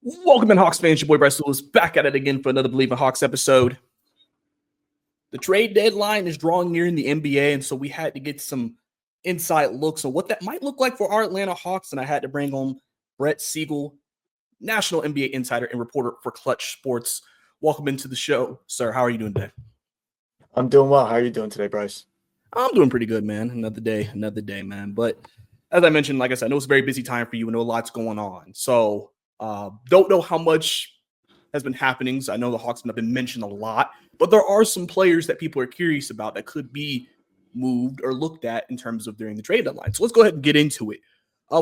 Welcome in, Hawks fans. Your boy Brett Siegel is back at it again for another Believe in Hawks episode. The trade deadline is drawing near in the NBA, and so we had to get some inside looks on what that might look like for our Atlanta Hawks, and I had to bring on Brett Siegel, national NBA insider and reporter for Clutch Sports. Welcome into the show, sir. How are you doing today? I'm doing well. How are you doing today, Bryce? I'm doing pretty good, man. Another day, man. But as I mentioned, like I said, I know it's a very busy time for you. I know a lot's going on. So don't know how much has been happening. So I know the Hawks have been mentioned a lot, but there are some players that people are curious about that could be moved or looked at in terms of during the trade deadline. So let's go ahead and get into it.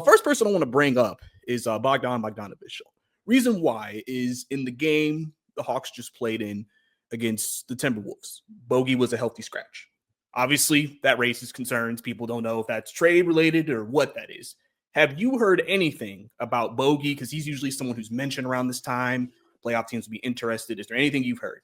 First person I want to bring up is Bogdanovich. Reason why is in the game the Hawks just played in against the Timberwolves. Bogi was a healthy scratch. Obviously, that raises concerns. People don't know if that's trade related or what that is. Have you heard anything about Bogi? Because he's usually someone who's mentioned around this time. Playoff teams would be interested. Is there anything you've heard?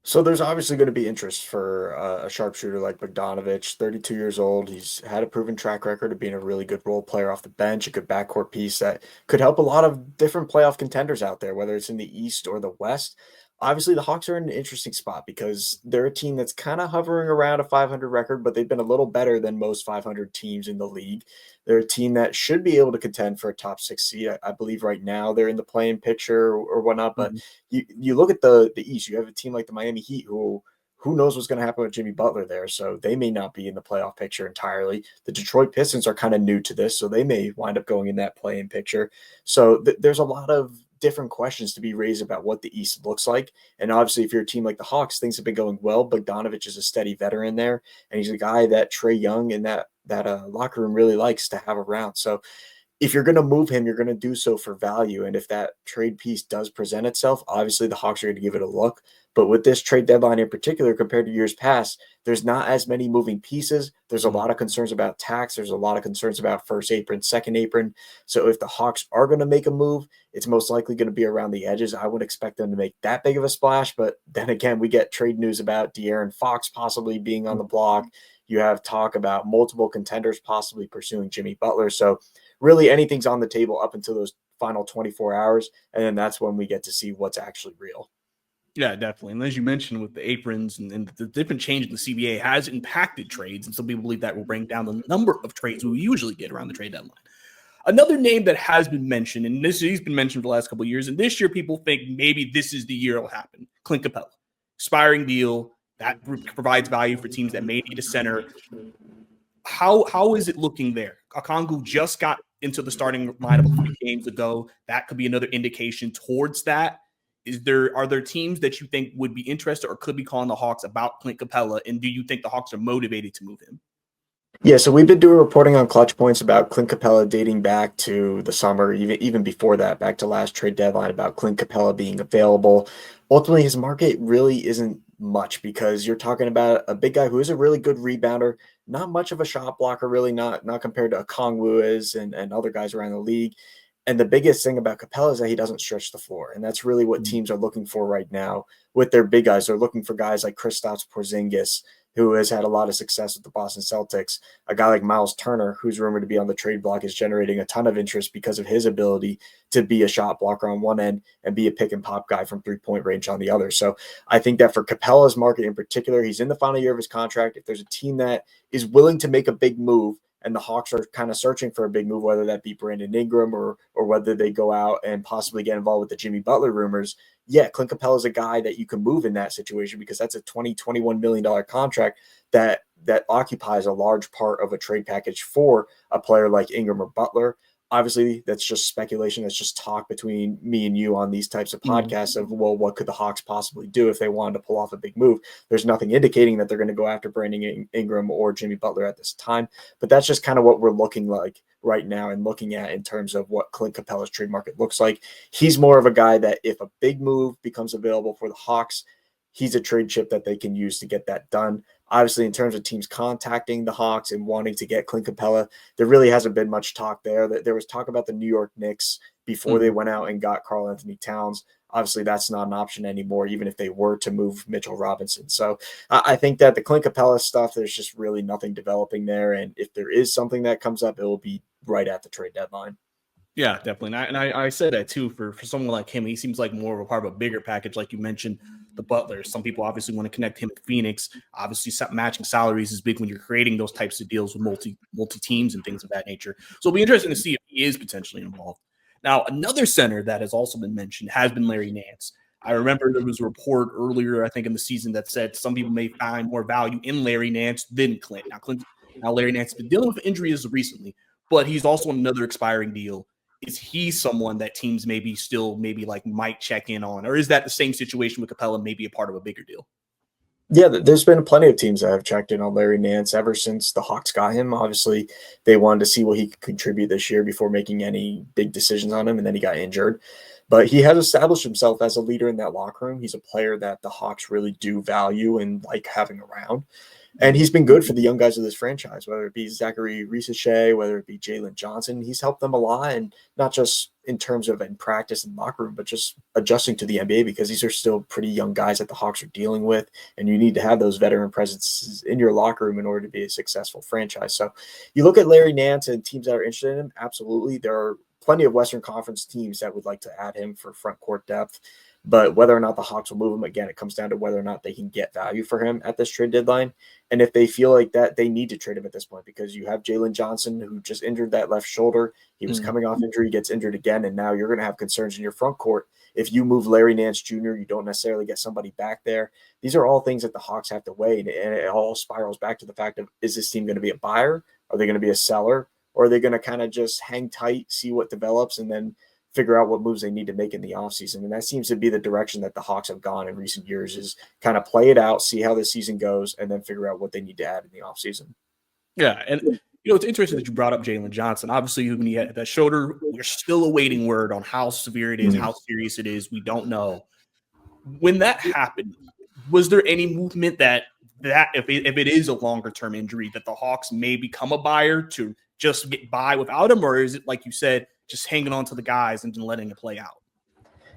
So there's obviously going to be interest for a sharpshooter like Bogdanovich, 32 years old. He's had a proven track record of being a really good role player off the bench, a good backcourt piece that could help a lot of different playoff contenders out there, whether it's in the East or the West. Obviously, the Hawks are in an interesting spot because they're a team that's kind of hovering around a 500 record, but they've been a little better than most 500 teams in the league. They're a team that should be able to contend for a top 6 seed. I believe right now they're in the play-in picture or whatnot, but you look at the East, you have a team like the Miami Heat who knows what's going to happen with Jimmy Butler there, so they may not be in the playoff picture entirely. The Detroit Pistons are kind of new to this, so they may wind up going in that play-in picture. So there's a lot of different questions to be raised about what the East looks like. And obviously, if you're a team like the Hawks, things have been going well. Bogdanovich is a steady veteran there, and he's a guy that Trae Young and that locker room really likes to have around. So if you're going to move him, you're going to do so for value. And if that trade piece does present itself, obviously the Hawks are going to give it a look. But with this trade deadline in particular, compared to years past, there's not as many moving pieces. There's a lot of concerns about tax. There's a lot of concerns about first apron, second apron. So if the Hawks are going to make a move, it's most likely going to be around the edges. I would expect them to make that big of a splash. But then again, we get trade news about De'Aaron Fox possibly being on the block. You have talk about multiple contenders possibly pursuing Jimmy Butler. So really anything's on the table up until those final 24 hours. And then that's when we get to see what's actually real. Yeah, definitely. And as you mentioned with the aprons and the different change in the CBA has impacted trades. And some people believe that will bring down the number of trades we usually get around the trade deadline. Another name that has been mentioned, and he's been mentioned for the last couple of years, and this year people think maybe this is the year it'll happen. Clint Capela. Expiring deal that provides value for teams that may need a center. How is it looking there? Okongwu just got into the starting lineup a few games ago. That could be another indication towards that. Are there teams that you think would be interested or could be calling the Hawks about Clint Capela? And do you think the Hawks are motivated to move him? Yeah, so we've been doing reporting on Clutch Points about Clint Capela dating back to the summer, even before that, back to last trade deadline about Clint Capela being available. Ultimately, his market really isn't much because you're talking about a big guy who is a really good rebounder, not much of a shot blocker, really not compared to Okongwu is and other guys around the league. And the biggest thing about Capela is that he doesn't stretch the floor. And that's really what teams are looking for right now with their big guys. They're looking for guys like Kristaps Porzingis, who has had a lot of success with the Boston Celtics. A guy like Miles Turner, who's rumored to be on the trade block, is generating a ton of interest because of his ability to be a shot blocker on one end and be a pick and pop guy from three-point range on the other. So I think that for Capela's market in particular, he's in the final year of his contract. If there's a team that is willing to make a big move, and the Hawks are kind of searching for a big move, whether that be Brandon Ingram or whether they go out and possibly get involved with the Jimmy Butler rumors. Yeah, Clint Capela is a guy that you can move in that situation because that's a $21 million contract that occupies a large part of a trade package for a player like Ingram or Butler. Obviously, that's just speculation. That's just talk between me and you on these types of podcasts of, well, what could the Hawks possibly do if they wanted to pull off a big move? There's nothing indicating that they're going to go after Brandon Ingram or Jimmy Butler at this time. But that's just kind of what we're looking like right now and looking at in terms of what Clint Capela's trade market looks like. He's more of a guy that if a big move becomes available for the Hawks, he's a trade chip that they can use to get that done. Obviously, in terms of teams contacting the Hawks and wanting to get Clint Capela, there really hasn't been much talk there. There was talk about the New York Knicks before they went out and got Karl Anthony Towns. Obviously, that's not an option anymore, even if they were to move Mitchell Robinson. So I think that the Clint Capela stuff, there's just really nothing developing there. And if there is something that comes up, it will be right at the trade deadline. Yeah, definitely. And I said that too for someone like him. He seems like more of a part of a bigger package, like you mentioned, the Butler. Some people obviously want to connect him to Phoenix. Obviously, matching salaries is big when you're creating those types of deals with multi teams and things of that nature. So it'll be interesting to see if he is potentially involved. Now, another center that has also been mentioned has been Larry Nance. I remember there was a report earlier, I think, in the season that said some people may find more value in Larry Nance than Clint. Now Larry Nance has been dealing with injuries recently, but he's also on another expiring deal. Is he someone that teams maybe still like might check in on, or is that the same situation with Capela, maybe a part of a bigger deal? Yeah, there's been plenty of teams that have checked in on Larry Nance ever since the Hawks got him. Obviously, they wanted to see what he could contribute this year before making any big decisions on him, and then he got injured. But he has established himself as a leader in that locker room. He's a player that the Hawks really do value and like having around. And he's been good for the young guys of this franchise, whether it be Zachary Reese-Shea, whether it be Jalen Johnson. He's helped them a lot, and not just in terms of in practice and locker room, but just adjusting to the NBA because these are still pretty young guys that the Hawks are dealing with, and you need to have those veteran presences in your locker room in order to be a successful franchise. So you look at Larry Nance and teams that are interested in him, absolutely. There are plenty of Western Conference teams that would like to add him for front court depth. But whether or not the Hawks will move him, again, it comes down to whether or not they can get value for him at this trade deadline. And if they feel like that, they need to trade him at this point because you have Jalen Johnson, who just injured that left shoulder. He was coming off injury, gets injured again, and now you're going to have concerns in your front court. If you move Larry Nance Jr., you don't necessarily get somebody back there. These are all things that the Hawks have to weigh, and it all spirals back to the fact of, is this team going to be a buyer? Are they going to be a seller? Or are they going to kind of just hang tight, see what develops, and then figure out what moves they need to make in the offseason? And that seems to be the direction that the Hawks have gone in recent years, is kind of play it out, see how the season goes, and then figure out what they need to add in the offseason. Yeah, and it's interesting that you brought up Jalen Johnson. Obviously, when he had that shoulder, we're still awaiting word on how severe it is, how serious it is. We don't know. When that happened, was there any movement that if it is a longer term injury, that the Hawks may become a buyer to just get by without him, or is it like you said, just hanging on to the guys and letting it play out?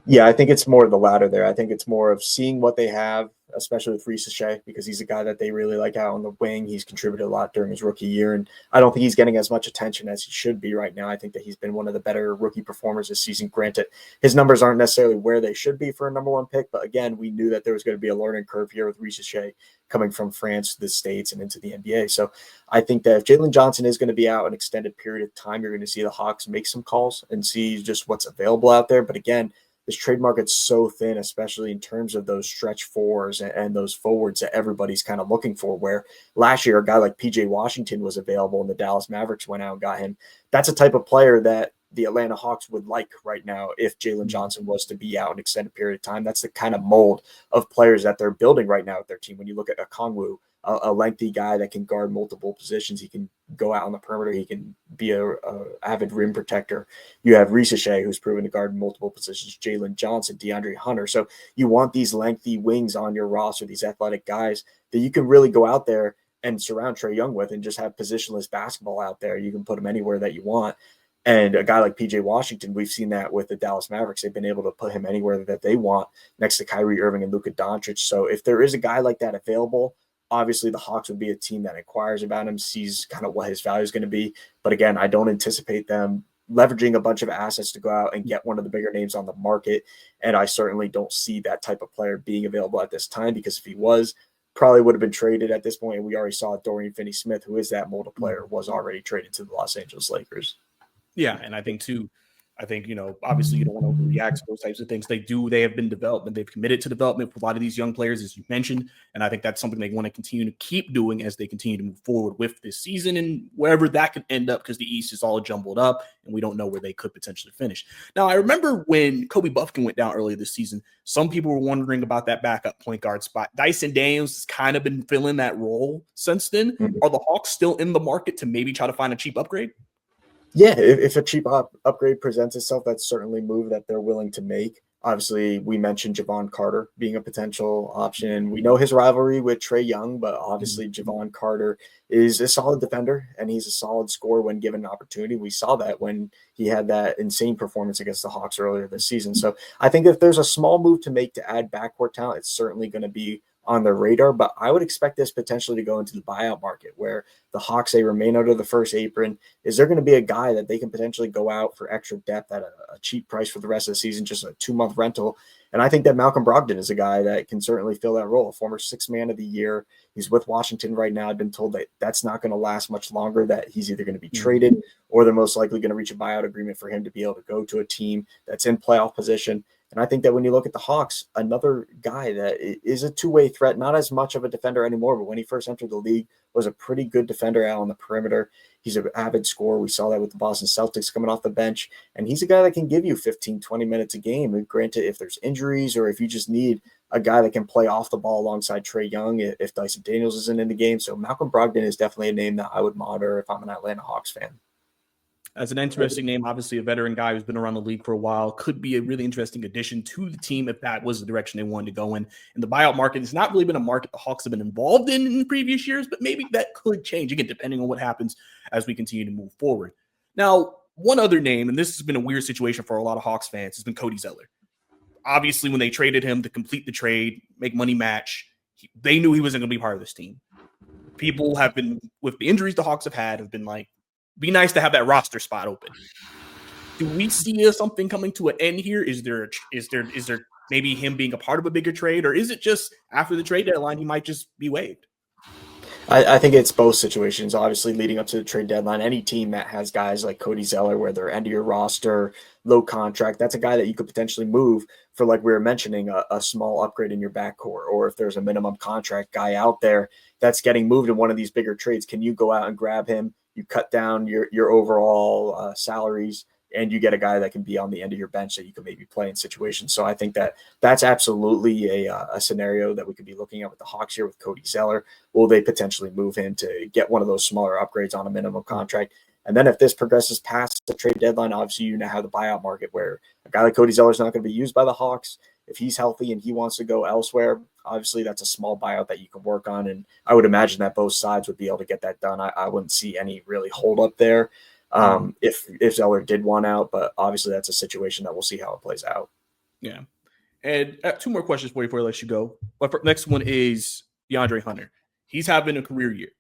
Yeah, I think it's more of the latter there. I think it's more of seeing what they have, especially with Reese-Shea, because he's a guy that they really like out on the wing. He's contributed a lot during his rookie year, and I don't think he's getting as much attention as he should be right now. I think that he's been one of the better rookie performers this season. Granted, his numbers aren't necessarily where they should be for a number one pick, but again, we knew that there was going to be a learning curve here with Reese-Shea coming from France to the States and into the NBA. So I think that if Jalen Johnson is going to be out an extended period of time, you're going to see the Hawks make some calls and see just what's available out there. But again, this trade market's so thin, especially in terms of those stretch fours and those forwards that everybody's kind of looking for, where last year a guy like PJ Washington was available and the Dallas Mavericks went out and got him. That's a type of player that the Atlanta Hawks would like right now if Jalen Johnson was to be out an extended period of time. That's the kind of mold of players that they're building right now with their team. When you look at Okongwu, a lengthy guy that can guard multiple positions. He can go out on the perimeter. He can be a avid rim protector. You have Reese-Shea, who's proven to guard multiple positions, Jalen Johnson, DeAndre Hunter. So you want these lengthy wings on your roster, these athletic guys that you can really go out there and surround Trae Young with and just have positionless basketball out there. You can put him anywhere that you want. And a guy like PJ Washington, we've seen that with the Dallas Mavericks. They've been able to put him anywhere that they want next to Kyrie Irving and Luka Doncic. So if there is a guy like that available, obviously the Hawks would be a team that inquires about him, sees kind of what his value is going to be. But again, I don't anticipate them leveraging a bunch of assets to go out and get one of the bigger names on the market. And I certainly don't see that type of player being available at this time, because if he was, probably would have been traded at this point. And we already saw Dorian Finney-Smith, who is that molded player, was already traded to the Los Angeles Lakers. Yeah, and I think too, obviously you don't want to overreact to those types of things. They have been development. They've committed to development for a lot of these young players, as you mentioned. And I think that's something they want to continue to keep doing as they continue to move forward with this season and wherever that could end up, because the East is all jumbled up and we don't know where they could potentially finish. Now, I remember when Kobe Buffkin went down earlier this season, some people were wondering about that backup point guard spot. Dyson Daniels has kind of been filling that role since then. Are the Hawks still in the market to maybe try to find a cheap upgrade? Yeah, if a cheap upgrade presents itself, that's certainly a move that they're willing to make. Obviously, we mentioned Javon Carter being a potential option. We know his rivalry with Trae Young, but obviously Javon Carter is a solid defender, and he's a solid scorer when given an opportunity. We saw that when he had that insane performance against the Hawks earlier this season. So I think if there's a small move to make to add backcourt talent, it's certainly going to be on their radar, but I would expect this potentially to go into the buyout market where the Hawks, they remain under the first apron. Is there going to be a guy that they can potentially go out for extra depth at a cheap price for the rest of the season, just a 2-month rental? And I think that Malcolm Brogdon is a guy that can certainly fill that role. Former sixth man of the year. He's with Washington right now. I've been told that that's not going to last much longer, that he's either going to be traded or they're most likely going to reach a buyout agreement for him to be able to go to a team that's in playoff position. And I think that when you look at the Hawks, another guy that is a two-way threat, not as much of a defender anymore, but when he first entered the league, was a pretty good defender out on the perimeter. He's an avid scorer. We saw that with the Boston Celtics coming off the bench. And he's a guy that can give you 15, 20 minutes a game. And granted, if there's injuries or if you just need a guy that can play off the ball alongside Trae Young, if Dyson Daniels isn't in the game. So Malcolm Brogdon is definitely a name that I would monitor if I'm an Atlanta Hawks fan. As an interesting name, obviously a veteran guy who's been around the league for a while, could be a really interesting addition to the team if that was the direction they wanted to go in. And the buyout market has not really been a market the Hawks have been involved in previous years, but maybe that could change, again, depending on what happens as we continue to move forward. Now, one other name, and this has been a weird situation for a lot of Hawks fans, has been Cody Zeller. Obviously, when they traded him to complete the trade, make money match, they knew he wasn't going to be part of this team. People have been, with the injuries the Hawks have been like, be nice to have that roster spot open. Do we see something coming to an end here? Is there maybe him being a part of a bigger trade, or is it just after the trade deadline he might just be waived? I think it's both situations. Obviously, leading up to the trade deadline, any team that has guys like Cody Zeller, where they're end of your roster, low contract, that's a guy that you could potentially move for, like we were mentioning, a small upgrade in your backcourt, or if there's a minimum contract guy out there that's getting moved in one of these bigger trades, can you go out and grab him? You cut down your overall salaries, and you get a guy that can be on the end of your bench that you can maybe play in situations. So I think that that's absolutely a scenario that we could be looking at with the Hawks here with Cody Zeller. Will they potentially move him to get one of those smaller upgrades on a minimum contract? And then if this progresses past the trade deadline, obviously you now have the buyout market where a guy like Cody Zeller is not going to be used by the Hawks. If he's healthy and he wants to go elsewhere, obviously that's a small buyout that you can work on. And I would imagine that both sides would be able to get that done. I wouldn't see any really hold up there if Zeller did want out, but obviously that's a situation that we'll see how it plays out. Yeah. And two more questions for you before I let you go. But next one is DeAndre Hunter. He's having a career year,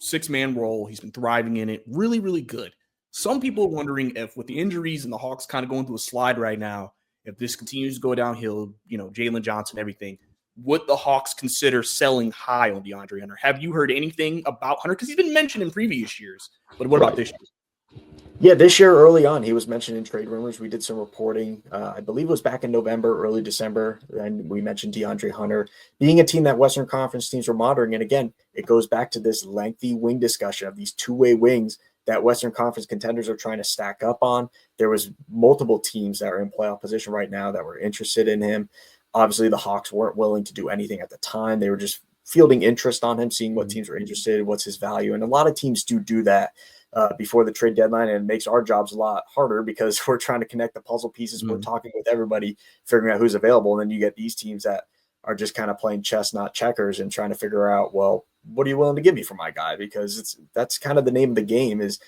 6-man role. He's been thriving in it. Really, really good. Some people are wondering if with the injuries and the Hawks kind of going through a slide right now, if this continues to go downhill, Jalen Johnson, everything, would the Hawks consider selling high on DeAndre Hunter? Have you heard anything about Hunter? Because he's been mentioned in previous years. But what about this year? Yeah, this year early on, he was mentioned in trade rumors. We did some reporting. I believe it was back in November, early December. And we mentioned DeAndre Hunter being a team that Western Conference teams were monitoring. And again, it goes back to this lengthy wing discussion of these two-way wings that Western Conference contenders are trying to stack up on. There was multiple teams that are in playoff position right now that were interested in him. Obviously, the Hawks weren't willing to do anything at the time. They were just fielding interest on him, seeing what teams were interested, what's his value. And a lot of teams do that before the trade deadline, and it makes our jobs a lot harder because we're trying to connect the puzzle pieces. We're talking with everybody, figuring out who's available. And then you get these teams that are just kind of playing chess, not checkers, and trying to figure out, well, what are you willing to give me for my guy? Because that's kind of the name of the game is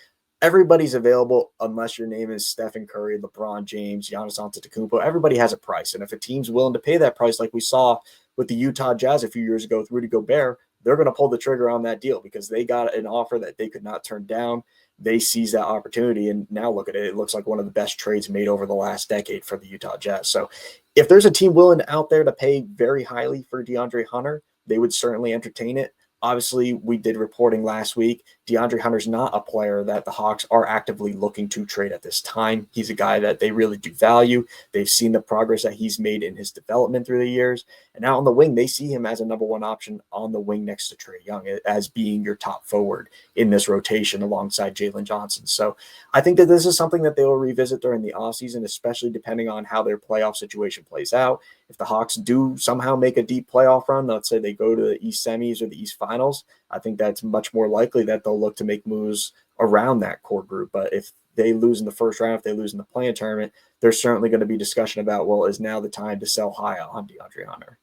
everybody's available unless your name is Stephen Curry, LeBron James, Giannis Antetokounmpo. Everybody has a price. And if a team's willing to pay that price, like we saw with the Utah Jazz a few years ago with Rudy Gobert, they're going to pull the trigger on that deal because they got an offer that they could not turn down. They seized that opportunity, and now look at it. It looks like one of the best trades made over the last decade for the Utah Jazz. So if there's a team willing out there to pay very highly for DeAndre Hunter, they would certainly entertain it. Obviously, we did reporting last week. DeAndre Hunter's not a player that the Hawks are actively looking to trade at this time. He's a guy that they really do value. They've seen the progress that he's made in his development through the years. And now on the wing, they see him as a number one option on the wing next to Trae Young as being your top forward in this rotation alongside Jalen Johnson. So I think that this is something that they will revisit during the offseason, especially depending on how their playoff situation plays out. If the Hawks do somehow make a deep playoff run, let's say they go to the East semis or the East finals, I think that's much more likely that they'll look to make moves around that core group. But if they lose in the first round, if they lose in the play-in tournament, there's certainly going to be discussion about, well, is now the time to sell high on DeAndre Hunter?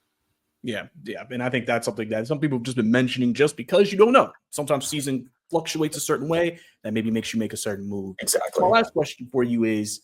Yeah. And I think that's something that some people have just been mentioning just because you don't know. Sometimes season fluctuates a certain way that maybe makes you make a certain move. Exactly. So my last question for you is,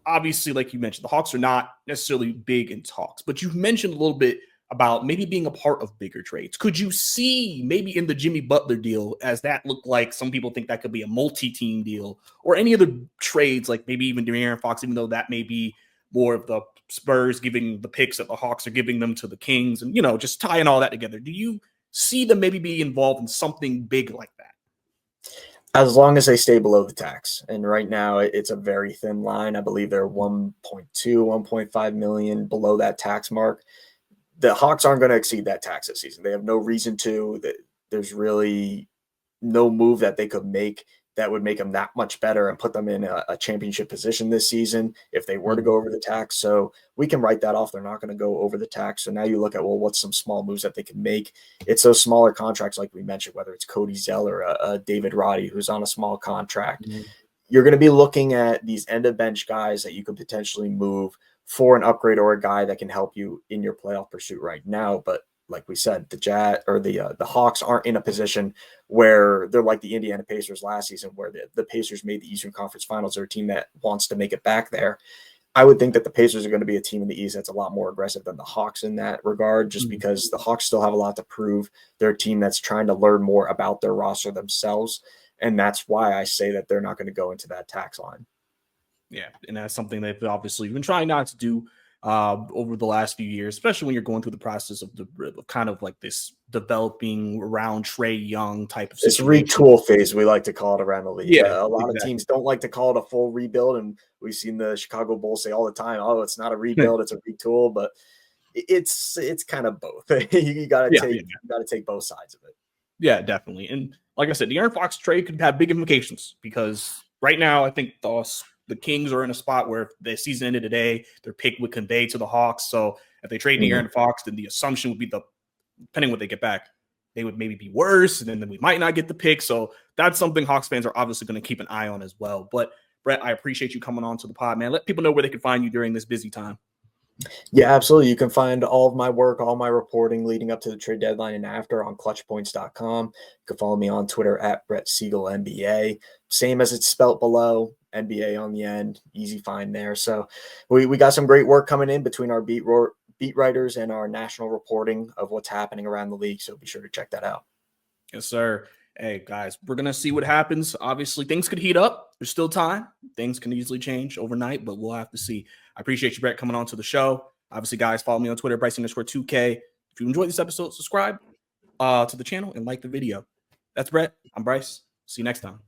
obviously, like you mentioned, the Hawks are not necessarily big in talks, but you've mentioned a little bit about maybe being a part of bigger trades. Could you see maybe in the Jimmy Butler deal, as that looked like some people think that could be a multi-team deal, or any other trades, like maybe even De'Aaron Fox, even though that may be more of the Spurs giving the picks that the Hawks are giving them to the Kings, and, just tying all that together. Do you see them maybe be involved in something big like that? As long as they stay below the tax. And right now it's a very thin line. I believe they're 1.2, 1.5 million below that tax mark. The Hawks aren't going to exceed that tax this season. They have no reason to. There's really no move that they could make that would make them that much better and put them in a championship position this season if they were to go over the tax. So we can write that off. They're not going to go over the tax. So now you look at, well, what's some small moves that they can make? It's those smaller contracts, like we mentioned, whether it's Cody Zeller, David Roddy, who's on a small contract. Mm-hmm. You're going to be looking at these end of bench guys that you could potentially move for an upgrade or a guy that can help you in your playoff pursuit right now. But like we said, the Hawks aren't in a position where they're like the Indiana Pacers last season, where the Pacers made the Eastern Conference Finals. They're a team that wants to make it back there. I would think that the Pacers are going to be a team in the East that's a lot more aggressive than the Hawks in that regard, just because the Hawks still have a lot to prove. They're a team that's trying to learn more about their roster themselves, and that's why I say that they're not going to go into that tax line. Yeah, and that's something they've obviously been trying not to do over the last few years, especially when you're going through the process of kind of like this developing around Trae Young type of situation. This retool phase, we like to call it around the league. Yeah, a lot of teams don't like to call it a full rebuild, and we've seen the Chicago Bulls say all the time, "Oh, it's not a rebuild, it's a retool." But it's kind of both. you got to take both sides of it. Yeah, definitely. And like I said, the Aaron Fox trade could have big implications, because right now I think the Kings are in a spot where if the season ended today, their pick would convey to the Hawks. So if they trade Aaron Fox, then the assumption would be, depending on what they get back, they would maybe be worse, and then we might not get the pick. So that's something Hawks fans are obviously going to keep an eye on as well. But Brett, I appreciate you coming on to the pod, man. Let people know where they can find you during this busy time. Yeah, absolutely. You can find all of my work, all my reporting leading up to the trade deadline and after on clutchpoints.com. You can follow me on Twitter at Brett Siegel NBA. Same as it's spelt below, NBA on the end. Easy find there. So we got some great work coming in between our beat writers and our national reporting of what's happening around the league. So be sure to check that out. Yes, sir. Hey, guys, we're going to see what happens. Obviously, things could heat up. There's still time. Things can easily change overnight, but we'll have to see. I appreciate you, Brett, coming on to the show. Obviously, guys, follow me on Twitter, Bryce_2K. If you enjoyed this episode, subscribe to the channel and like the video. That's Brett. I'm Bryce. See you next time.